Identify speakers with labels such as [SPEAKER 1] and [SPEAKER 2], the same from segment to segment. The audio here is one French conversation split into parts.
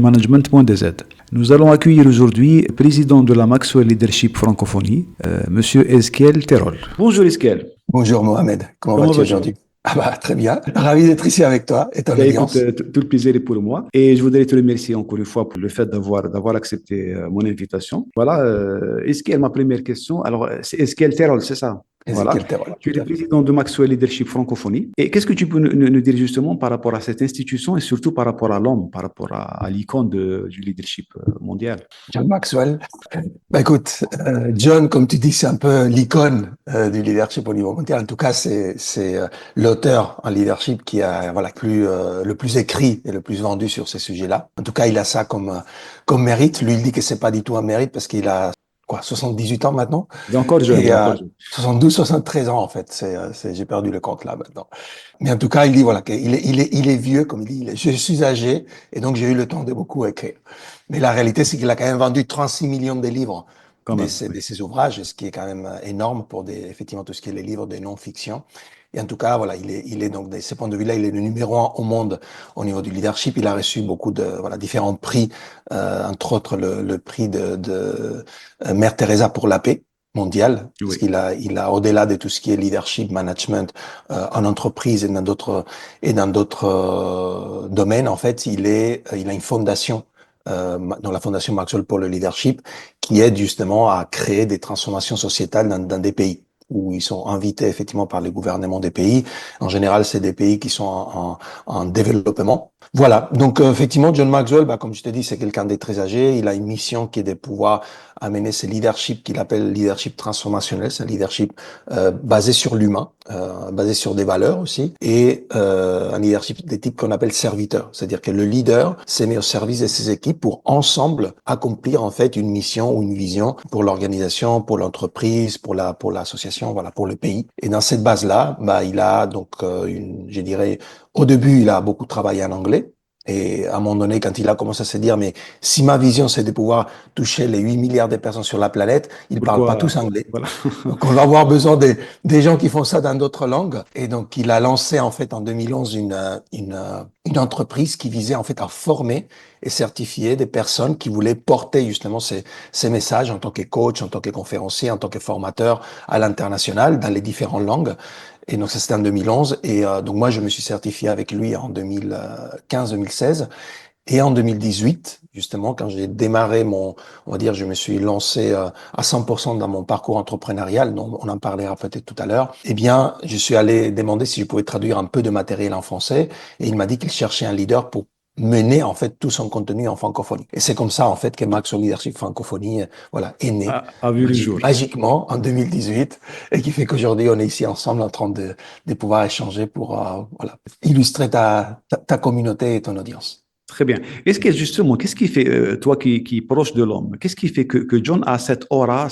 [SPEAKER 1] Management.dz. Nous allons accueillir aujourd'hui le président de la Maxwell Leadership Francophonie, Monsieur Ezkiel Terol. Bonjour Ezkiel.
[SPEAKER 2] Bonjour Mohamed, comment
[SPEAKER 1] Comment
[SPEAKER 2] vas-tu
[SPEAKER 1] vas-tu?
[SPEAKER 2] aujourd'hui? Ah bah très bien, ravi d'être ici avec toi et ton
[SPEAKER 1] Écoute,
[SPEAKER 2] audience.
[SPEAKER 1] tout le plaisir est pour moi. Et je voudrais te remercier encore une fois pour le fait d'avoir accepté mon invitation. Voilà, Ezkiel, ma première question. Alors, c'est Ezkiel Terol, c'est ça? Voilà.
[SPEAKER 2] Ezekiel Terol,
[SPEAKER 1] Tu
[SPEAKER 2] tout
[SPEAKER 1] es le
[SPEAKER 2] à fait.
[SPEAKER 1] président de Maxwell Leadership Francophonie. Et qu'est-ce que tu peux nous dire justement par rapport à cette institution et surtout par rapport à l'homme, par rapport à l'icône du leadership mondial?
[SPEAKER 2] John Maxwell. Bah écoute, John, comme tu dis, c'est un peu l'icône du leadership au niveau mondial. En tout cas, c'est l'auteur en leadership qui a le plus écrit et le plus vendu sur ces sujets-là. En tout cas, il a ça comme mérite. Lui, il dit que c'est pas du tout un mérite parce qu'il a 78 ans maintenant.
[SPEAKER 1] Il est encore jeune, il
[SPEAKER 2] Et
[SPEAKER 1] est encore jeune.
[SPEAKER 2] 73 ans en fait, j'ai perdu le compte là maintenant. Mais en tout cas, il dit voilà qu'il est vieux, comme il dit, je suis âgé et donc j'ai eu le temps de beaucoup écrire. Mais la réalité, c'est qu'il a quand même vendu 36 millions de livres
[SPEAKER 1] Quand même, oui.
[SPEAKER 2] de ses ouvrages, ce qui est quand même énorme pour effectivement tout ce qui est les livres de non-fiction. Et en tout cas, voilà, il est donc de ce point de vue-là, il est le numéro un au monde au niveau du leadership. Il a reçu beaucoup de différents prix, entre autres le prix de Mère Teresa pour la paix mondiale, parce
[SPEAKER 1] Oui.
[SPEAKER 2] il a au-delà de tout ce qui est leadership, management en entreprise et dans d'autres domaines, en fait, il a une fondation dans la fondation Maxwell pour le leadership qui aide justement à créer des transformations sociétales dans des pays où ils sont invités effectivement par les gouvernements des pays. En général, c'est des pays qui sont en développement. Voilà. Donc, effectivement, John Maxwell, bah, comme je t'ai dit, c'est quelqu'un de très âgé. Il a une mission qui est de pouvoir amener ce leadership qu'il appelle leadership transformationnel. C'est un leadership basé sur l'humain, basé sur des valeurs aussi, et un leadership des types qu'on appelle serviteur. C'est-à-dire que le leader s'est mis au service de ses équipes pour ensemble accomplir en fait une mission ou une vision pour l'organisation, pour l'entreprise, pour l'association, voilà, pour le pays. Et dans cette base-là, bah, il a donc je dirais, au début, il a beaucoup travaillé en anglais. Et à un moment donné, quand il a commencé à se dire, mais si ma vision, c'est de pouvoir toucher les 8 milliards de personnes sur la planète, ils parlent pas
[SPEAKER 1] Pourquoi?
[SPEAKER 2] tous anglais.
[SPEAKER 1] Voilà.
[SPEAKER 2] Donc, on va avoir besoin des gens qui font ça dans d'autres langues. Et donc, il a lancé, en fait, en 2011, une entreprise qui visait, en fait, à former et certifier des personnes qui voulaient porter, justement, ces messages en tant que coach, en tant que conférencier, en tant que formateur à l'international, dans les différentes langues. Et donc, ça, c'était en 2011. Et donc, moi, je me suis certifié avec lui en 2015-2016. Et en 2018, justement, quand j'ai démarré on va dire, je me suis lancé à 100% dans mon parcours entrepreneurial, dont on en parlera peut-être tout à l'heure, eh bien, je suis allé demander si je pouvais traduire un peu de matériel en français, et il m'a dit qu'il cherchait un leader pour mener, en fait, tout son contenu en francophonie. Et c'est comme ça, en fait, que Maxwell Leadership Francophonie, voilà, est né,
[SPEAKER 1] A vu le jour.
[SPEAKER 2] magiquement, en 2018, et qui fait qu'aujourd'hui, on est ici ensemble en train de pouvoir échanger pour, voilà, illustrer ta communauté et ton audience.
[SPEAKER 1] Très bien. Est-ce que justement, qu'est-ce qui fait, toi qui es proche de l'homme, qu'est-ce qui fait que John a cette aura,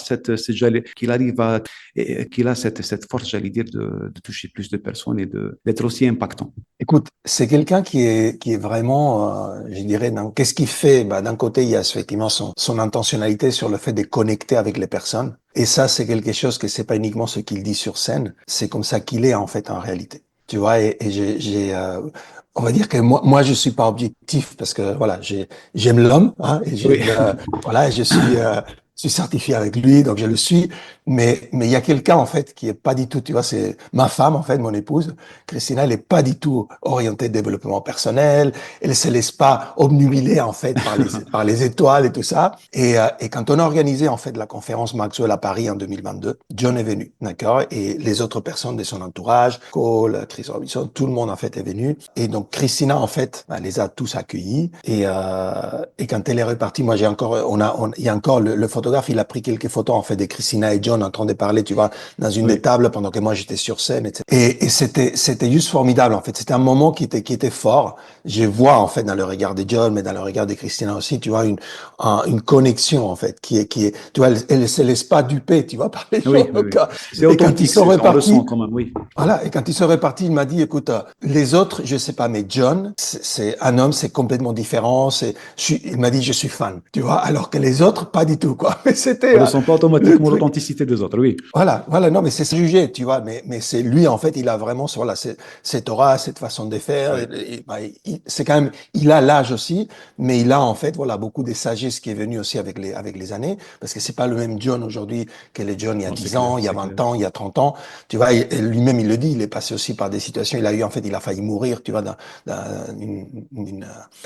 [SPEAKER 1] qu'il arrive qu'il a cette force, j'allais dire, de toucher plus de personnes et d'être aussi impactant?
[SPEAKER 2] Écoute, c'est quelqu'un qui est vraiment, je dirais, qu'est-ce qu'il fait? Bah, d'un côté, il y a effectivement son intentionnalité sur le fait de connecter avec les personnes. Et ça, c'est quelque chose que c'est pas uniquement ce qu'il dit sur scène, c'est comme ça qu'il est en fait en réalité. Tu vois, et on va dire que moi, je suis pas objectif parce que voilà, j'aime l'homme, hein, et
[SPEAKER 1] Oui.
[SPEAKER 2] j'aime, voilà, je suis certifié avec lui, donc je le suis. Mais il y a quelqu'un en fait qui est pas du tout, tu vois, c'est ma femme en fait, mon épouse. Christina, elle est pas du tout orientée développement personnel. Elle se laisse pas obnubiler en fait par les étoiles et tout ça. Et quand on a organisé en fait la conférence Maxwell à Paris en 2022, John est venu, d'accord, et les autres personnes de son entourage, Cole, Chris Robinson, tout le monde en fait est venu. Et donc Christina en fait, elle les a tous accueillis. Et quand elle est repartie, moi j'ai encore, il y a encore le photographe, il a pris quelques photos en fait de Christina et John en train de parler, tu vois, dans une des
[SPEAKER 1] Oui.
[SPEAKER 2] tables pendant que moi j'étais sur scène, etc. Et c'était juste formidable en fait. C'était un moment qui était fort. Je vois en fait dans le regard de John, mais dans le regard de Christina aussi, tu vois, une connexion en fait tu vois, elle se laisse pas duper, tu vois, par les gens.
[SPEAKER 1] Oui, oui,
[SPEAKER 2] Donc,
[SPEAKER 1] oui. C'est
[SPEAKER 2] et quand ils
[SPEAKER 1] authentique,
[SPEAKER 2] sont
[SPEAKER 1] on le sent
[SPEAKER 2] repartis,
[SPEAKER 1] quand même, oui.
[SPEAKER 2] voilà, et quand il serait parti, il m'a dit, écoute, les autres, je sais pas, mais John, c'est un homme, c'est complètement différent. Il m'a dit, je suis fan, tu vois, alors que les autres, pas du tout, quoi. mais
[SPEAKER 1] On
[SPEAKER 2] c'était
[SPEAKER 1] ne ressent pas
[SPEAKER 2] le
[SPEAKER 1] automatiquement
[SPEAKER 2] truc.
[SPEAKER 1] l'authenticité des autres, oui.
[SPEAKER 2] Voilà, non, mais c'est jugé, tu vois, mais c'est lui, en fait, il a vraiment, voilà, cette aura, cette façon de faire,
[SPEAKER 1] Oui,
[SPEAKER 2] bah, c'est quand même, il a l'âge aussi, mais il a, en fait, voilà, beaucoup de sagesse qui est venue aussi avec les années, parce que c'est pas le même John aujourd'hui que les John il y a
[SPEAKER 1] non, c'est
[SPEAKER 2] 10
[SPEAKER 1] clair,
[SPEAKER 2] ans, il y a
[SPEAKER 1] c'est clair.
[SPEAKER 2] 20 ans, il y a 30 ans, tu vois, et lui-même, il le dit, il est passé aussi par des situations, il a eu, en fait, il a failli mourir, tu vois,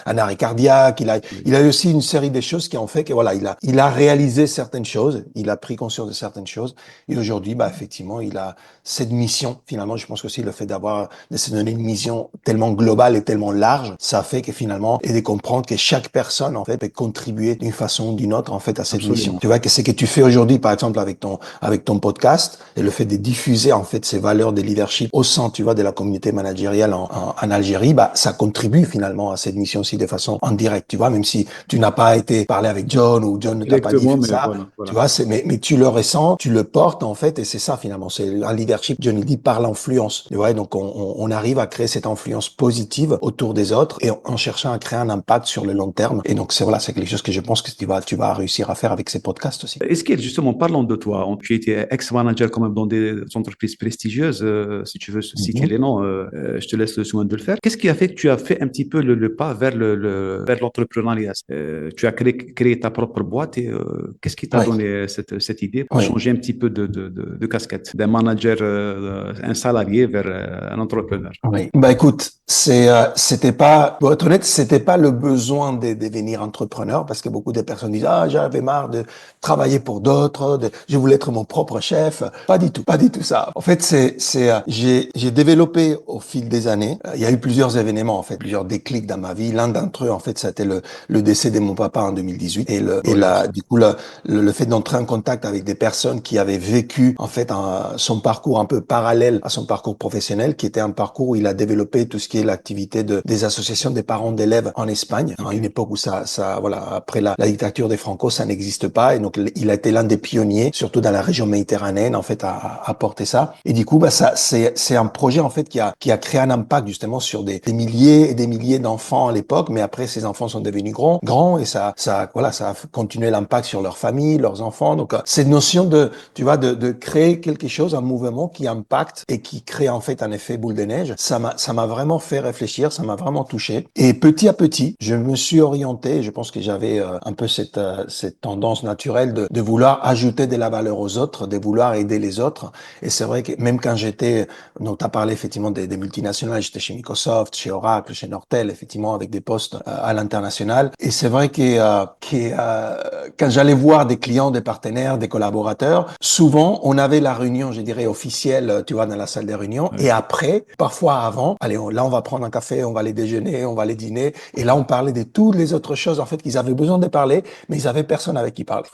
[SPEAKER 2] un arrêt cardiaque,
[SPEAKER 1] Oui.
[SPEAKER 2] il a eu aussi une série de choses qui ont fait que, voilà, il a réalisé certaines choses, il a pris conscience de certaines choses, et aujourd'hui, bah, effectivement, il a cette mission. Finalement, je pense que aussi le fait de se donner une mission tellement globale et tellement large, ça fait que finalement, et de comprendre que chaque personne, en fait, peut contribuer d'une façon ou d'une autre, en fait, à cette mission.
[SPEAKER 1] Absolument.
[SPEAKER 2] Tu vois, que ce que tu fais aujourd'hui, par exemple, avec ton podcast, et le fait de diffuser, en fait, ces valeurs de leadership au sein, tu vois, de la communauté managériale en Algérie, bah, ça contribue finalement à cette mission aussi de façon en direct, tu vois, même si tu n'as pas été parlé avec John ou John ne t'a pas dit
[SPEAKER 1] Directement,
[SPEAKER 2] fais
[SPEAKER 1] mais
[SPEAKER 2] ça,
[SPEAKER 1] voilà,
[SPEAKER 2] tu
[SPEAKER 1] voilà.
[SPEAKER 2] vois, mais tu le ressens, tu le portes en fait, et c'est ça finalement. C'est un leadership, John il dit, par l'influence. Tu vois, donc on arrive à créer cette influence positive autour des autres et en cherchant à créer un impact sur le long terme. Et donc c'est voilà, c'est quelque chose que je pense que tu vas réussir à faire avec ces podcasts aussi.
[SPEAKER 1] Est-ce qu'il, justement, parlant de toi, tu étais ex-manager quand même dans des entreprises prestigieuses, si tu veux citer
[SPEAKER 2] Mhm.
[SPEAKER 1] les noms, je te laisse le soin de le faire. Qu'est-ce qui a fait que tu as fait un petit peu le pas vers vers l'entrepreneuriat? Tu as créé ta propre boîte et qu'est-ce qui t'a
[SPEAKER 2] Oui,
[SPEAKER 1] donné cette idée pour
[SPEAKER 2] oui.
[SPEAKER 1] changer un petit peu de casquette, d'un manager, un salarié vers un entrepreneur?
[SPEAKER 2] Oui. Bah écoute, c'était pas, pour être honnête, c'était pas le besoin de devenir entrepreneur parce que beaucoup de personnes disent ah j'avais marre de travailler pour d'autres, je voulais être mon propre chef. Pas du tout ça. En fait, j'ai développé au fil des années. Il y a eu plusieurs événements en fait, plusieurs déclics dans ma vie. L'un d'entre eux en fait, c'était le décès de mon papa en 2018 et
[SPEAKER 1] Condoléances.
[SPEAKER 2] du coup le fait d'entrer en contact avec des personnes qui avaient vécu en fait son parcours un peu parallèle à son parcours professionnel, qui était un parcours où il a développé tout ce qui est l'activité des associations des parents d'élèves en Espagne, à une
[SPEAKER 1] OK.
[SPEAKER 2] époque où voilà, après la dictature des Franco, ça n'existe pas, et donc il a été l'un des pionniers, surtout dans la région méditerranéenne, en fait, à porter ça. Et du coup, bah, c'est un projet, en fait, qui a créé un impact, justement, sur des milliers et des milliers d'enfants à l'époque, mais après, ces enfants sont devenus grands, et voilà, ça a continué l'impact sur leur famille, leurs enfants. Donc, cette notion tu vois, de créer quelque chose, un mouvement qui impacte et qui crée, en fait, un effet boule de neige, ça m'a vraiment fait réfléchir, ça m'a vraiment touché. Et petit à petit, je me suis orienté, je pense que j'avais un peu cette tendance naturelle de vouloir ajouter de la valeur aux autres, de vouloir aider les autres. Et c'est vrai que même quand donc tu as parlé effectivement des multinationales, j'étais chez Microsoft, chez Oracle, chez Nortel, effectivement avec des postes à l'international. Et c'est vrai quand j'allais voir des clients, des partenaires, des collaborateurs, souvent on avait la réunion, je dirais officielle, tu vois, dans la salle des réunions. Et
[SPEAKER 1] Ouais.
[SPEAKER 2] après, parfois avant, allez, là on va prendre un café, on va aller déjeuner, on va aller dîner. Et là on parlait de toutes les autres choses en fait qu'ils avaient besoin de parler, mais ils avaient personne avec qui parler.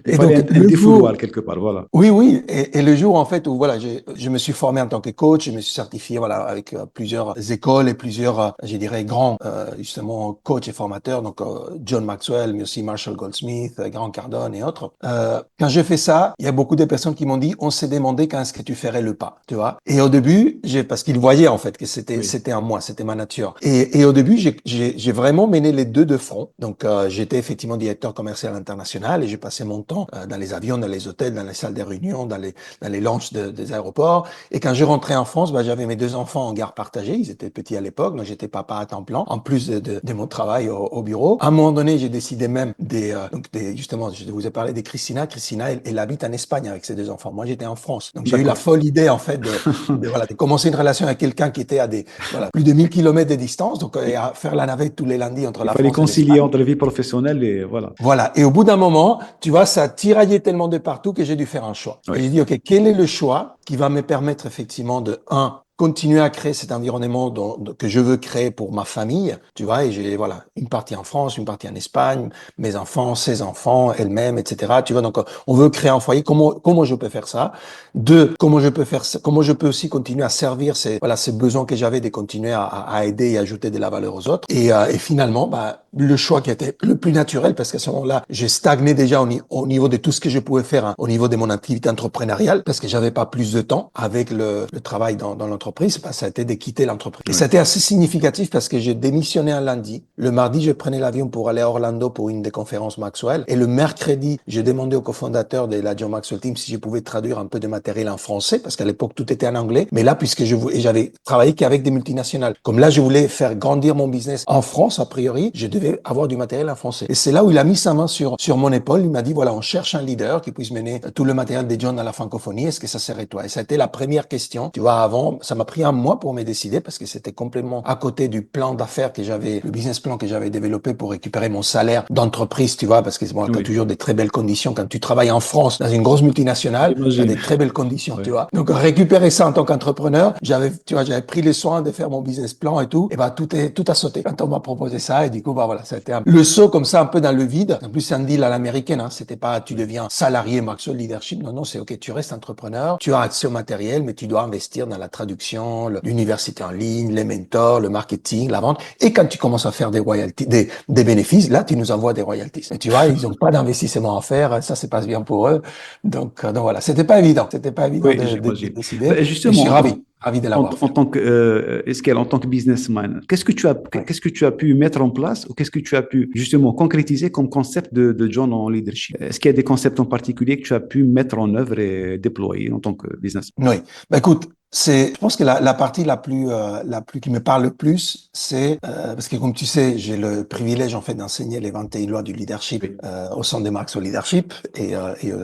[SPEAKER 1] Il
[SPEAKER 2] Et
[SPEAKER 1] fallait
[SPEAKER 2] donc
[SPEAKER 1] un
[SPEAKER 2] le
[SPEAKER 1] défouloir
[SPEAKER 2] jour
[SPEAKER 1] quelque part, voilà.
[SPEAKER 2] oui, et le jour en fait où voilà, je me suis formé en tant que coach, je me suis certifié voilà avec plusieurs écoles et plusieurs, je dirais grands justement coachs et formateurs, donc John Maxwell, mais aussi Marshall Goldsmith, Grant Cardone et autres. Quand j'ai fait ça, il y a beaucoup de personnes qui m'ont dit, on s'est demandé quand est-ce que tu ferais le pas, tu vois. Et au début, parce qu'ils voyaient en fait que
[SPEAKER 1] Oui.
[SPEAKER 2] c'était en moi, c'était ma nature. Et au début, j'ai vraiment mené les deux de front. Donc j'étais effectivement directeur commercial international et j'ai passé mon temps dans les avions, dans les hôtels, dans les salles des réunions, dans les lounges des aéroports. Et quand je rentrais en France, bah, j'avais mes deux enfants en garde partagée. Ils étaient petits à l'époque, donc j'étais papa à temps plein, en plus de mon travail au bureau. À un moment donné, j'ai décidé même justement, je vous ai parlé de Christina. Christina, elle habite en Espagne avec ses deux enfants. Moi, j'étais en France. Donc j'ai eu la
[SPEAKER 1] D'accord.
[SPEAKER 2] folle idée, en fait, voilà, de commencer une relation avec quelqu'un qui était à voilà, plus de 1000 kilomètres de distance, donc à faire la navette tous les lundis entre
[SPEAKER 1] Il
[SPEAKER 2] la
[SPEAKER 1] fallait
[SPEAKER 2] France et
[SPEAKER 1] concilier
[SPEAKER 2] l'Espagne.
[SPEAKER 1] entre vie professionnelle et voilà.
[SPEAKER 2] Voilà. Et au bout d'un moment, tu vois, ça tiraillait tellement de partout que j'ai dû faire un choix. Et
[SPEAKER 1] Oui.
[SPEAKER 2] j'ai dit, OK, quel est le choix qui va me permettre effectivement continuer à créer cet environnement que je veux créer pour ma famille, tu vois, et j'ai, voilà, une partie en France, une partie en Espagne, mes enfants, ses enfants, elle-même, etc. Tu vois, donc, on veut créer un foyer. Comment je peux faire ça? Deux, comment je peux faire ça? Comment je peux aussi continuer à servir ces besoins que j'avais de continuer à aider et ajouter de la valeur aux autres. Et finalement, bah, le choix qui était le plus naturel, parce qu'à ce moment-là, j'ai stagné déjà au niveau de tout ce que je pouvais faire, hein, au niveau de mon activité entrepreneuriale, parce que j'avais pas plus de temps avec le travail dans l'entreprise l'entreprise, bah, ça a été de quitter l'entreprise. Et
[SPEAKER 1] Oui.
[SPEAKER 2] ça a été assez significatif parce que j'ai démissionné un lundi. Le mardi, je prenais l'avion pour aller à Orlando pour une des conférences Maxwell. Et le mercredi, j'ai demandé au cofondateur de la John Maxwell Team si je pouvais traduire un peu de matériel en français parce qu'à l'époque, tout était en anglais. Mais là, puisque j'avais travaillé qu'avec des multinationales, comme là, je voulais faire grandir mon business en France, a priori, je devais avoir du matériel en français. Et c'est là où il a mis sa main sur mon épaule. Il m'a dit, voilà, on cherche un leader qui puisse mener tout le matériel des John à la francophonie. Est-ce que ça serait toi? Et ça a été la première question. Tu vois, avant, ça m'a pris un mois pour me décider parce que c'était complètement à côté du plan d'affaires que j'avais, le business plan que j'avais développé pour récupérer mon salaire d'entreprise, tu vois, parce que bon, tu as
[SPEAKER 1] Oui.
[SPEAKER 2] toujours des très belles conditions. Quand tu travailles en France, dans une grosse multinationale, tu as
[SPEAKER 1] J'imagine.
[SPEAKER 2] des très belles conditions,
[SPEAKER 1] Ouais.
[SPEAKER 2] tu vois. Donc, récupérer ça en tant qu'entrepreneur, j'avais pris les soins de faire mon business plan et tout, et ben, tout a sauté quand on m'a proposé ça, et du coup, bah, voilà, ça a été le saut comme ça, un peu dans le vide. En plus, c'est un deal à l'américaine, hein. C'était pas, tu deviens salarié Maxwell Leadership. Non, non, c'est OK, tu restes entrepreneur, tu as accès au matériel, mais tu dois investir dans la traduction, l'université en ligne, les mentors, le marketing, la vente. Et quand tu commences à faire des royalties, des bénéfices, là, tu nous envoies des royalties. Et tu vois, ils n'ont pas d'investissement à faire, ça se passe bien pour eux. Donc voilà, c'était pas évident. C'était pas évident
[SPEAKER 1] Oui,
[SPEAKER 2] de
[SPEAKER 1] j'imagine.
[SPEAKER 2] décider.
[SPEAKER 1] Ben,
[SPEAKER 2] Mais je
[SPEAKER 1] justement,
[SPEAKER 2] suis ravi de l'avoir fait.
[SPEAKER 1] en tant que, Esquel, en tant que businessman,
[SPEAKER 2] Ouais.
[SPEAKER 1] qu'est-ce que tu as pu mettre en place ou qu'est-ce que tu as pu justement concrétiser comme concept de John en leadership? Est-ce qu'il y a des concepts en particulier que tu as pu mettre en œuvre et déployer en tant que businessman?
[SPEAKER 2] Oui. Bah, écoute, je pense que la partie la plus qui me parle le plus, c'est parce que comme tu sais, j'ai le privilège en fait d'enseigner les 21 lois du leadership
[SPEAKER 1] Oui.
[SPEAKER 2] au sein de Maxwell Leadership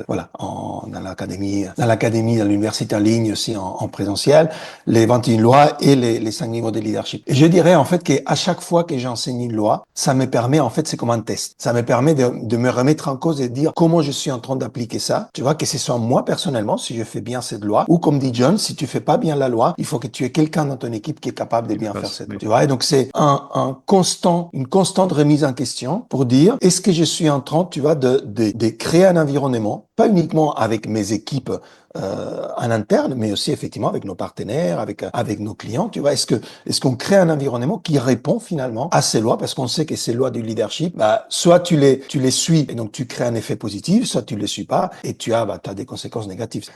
[SPEAKER 2] voilà, dans l'académie, dans l'université en ligne aussi en présentiel, les 21 lois et les 5 niveaux de leadership. Et je dirais en fait qu'à chaque fois que j'enseigne une loi, ça me permet en fait, c'est comme un test. Ça me permet de me remettre en cause et de dire comment je suis en train d'appliquer ça. Tu vois, que ce soit moi personnellement, si je fais bien cette loi, ou comme dit John, si tu fais pas bien la loi, il faut que tu aies quelqu'un dans ton équipe qui est capable de bien faire cette loi.
[SPEAKER 1] Oui.
[SPEAKER 2] Tu vois, et donc c'est une constante remise en question pour dire, est-ce que je suis en train, tu vois, de créer un environnement, pas uniquement avec mes équipes en interne, mais aussi effectivement avec nos partenaires, avec nos clients. Tu vois, est-ce qu'on crée un environnement qui répond finalement à ces lois, parce qu'on sait que ces lois du leadership, bah, soit tu les suis et donc tu crées un effet positif, soit tu les suis pas et t'as des conséquences négatives.